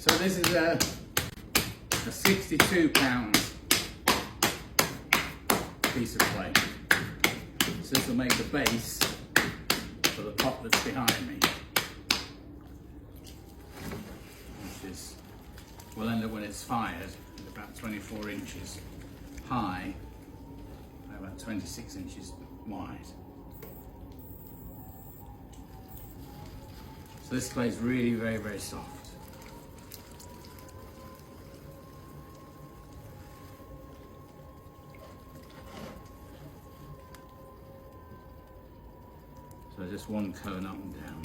So this is a 62-pound piece of clay. So this will make the base for the pot that's behind me, which is, will end up when it's fired at about 24 inches high, about 26 inches wide. So this clay is really very, very soft. So just one cone up and down.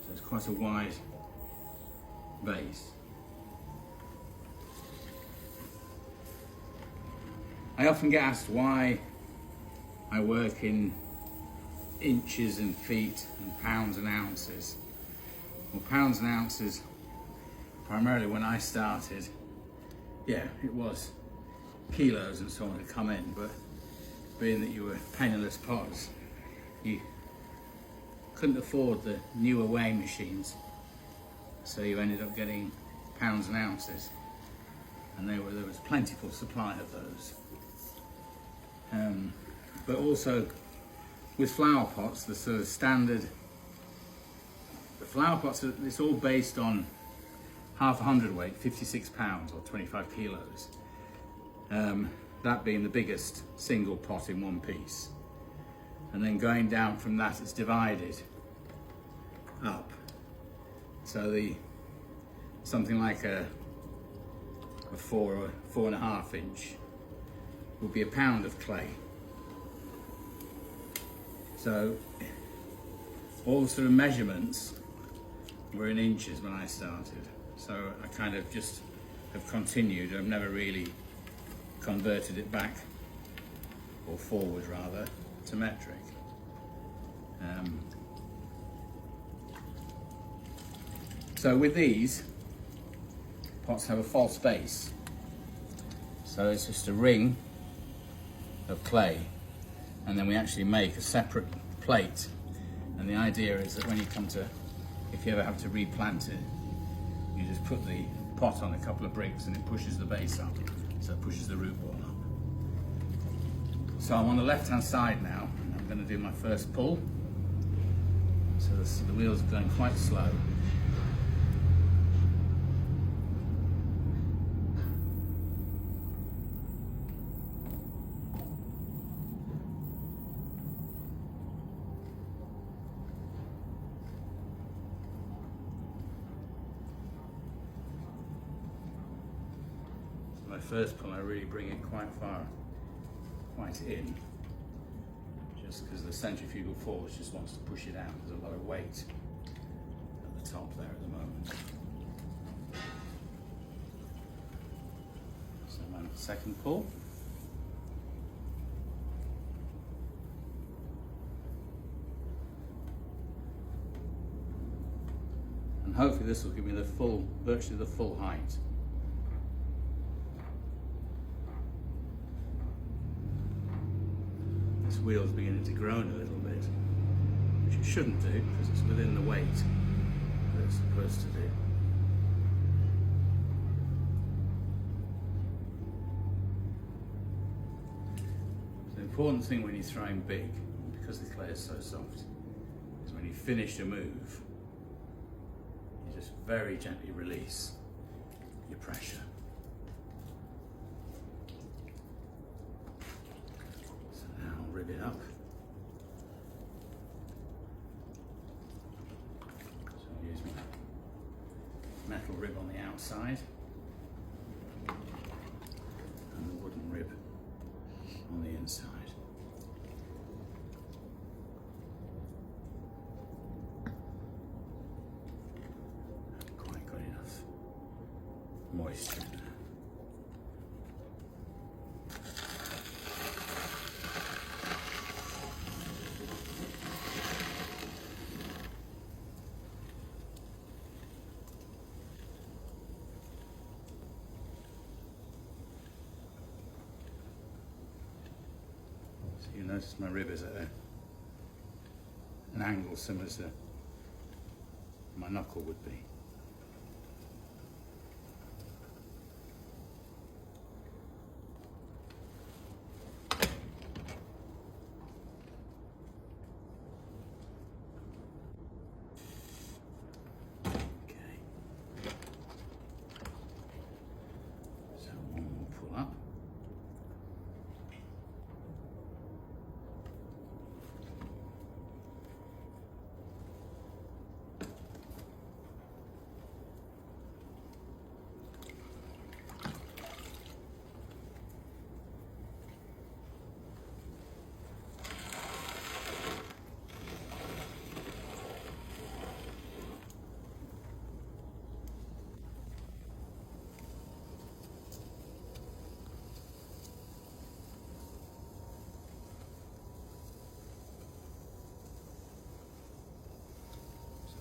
So it's quite a wide base. I often get asked why I work in inches and feet and pounds and ounces. Well, pounds and ounces, primarily when I started, yeah, it was kilos and so on to come in, but being that you were penniless potters, you couldn't afford the newer weighing machines, so you ended up getting pounds and ounces, and there was plentiful supply of those. But also with flower pots, the sort of standard, the flower pots, it's all based on half a hundredweight, 56 pounds or 25 kilos. That being the biggest single pot in one piece. And then going down from that, it's divided up. So something like a 4 or 4.5 inch would be a pound of clay. So all the sort of measurements were in inches when I started. So I kind of just have continued. I've never really converted it back, or forward rather, to metric. So with these, pots have a false base. So it's just a ring of clay, and then we actually make a separate plate. And the idea is that when you come to, if you ever have to replant it, you just put the pot on a couple of bricks and it pushes the base up, so it pushes the root ball up. So I'm on the left hand side now. I'm going to do my first pull. So the wheels are going quite slow. My first pull, I really bring it quite in, just because the centrifugal force just wants to push it out. There's a lot of weight at the top there at the moment. So my second pull. And hopefully this will give me virtually the full height. This wheel's beginning to groan a little bit, which it shouldn't do because it's within the weight that it's supposed to do. The important thing when you're throwing big, because the clay is so soft, is when you finish a move, you just very gently release your pressure. Rib it up. So I'll use my metal rib on the outside and the wooden rib on the inside. Haven't quite got enough moisture in there. You notice my rib is at an angle similar to my knuckle would be.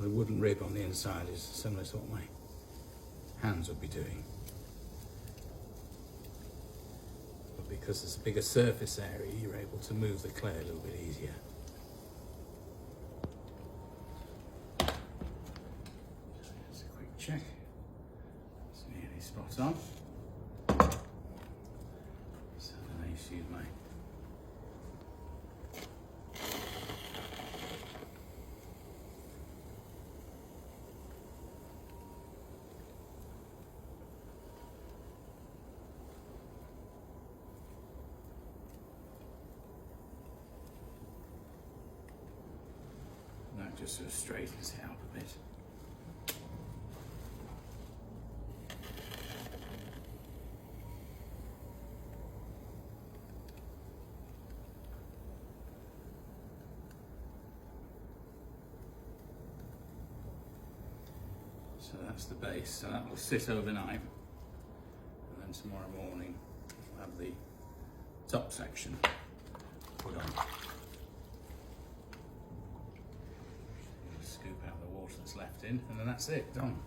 The wooden rib on the inside is similar to what my hands would be doing. But because there's a bigger surface area, you're able to move the clay a little bit easier. Just a quick check. It's nearly spot on. So then I just use my that just sort of straightens it out a bit. So that's the base, so that will sit overnight, and then tomorrow morning we'll have the top section put on. Scoop out the water that's left in, and then that's it, done.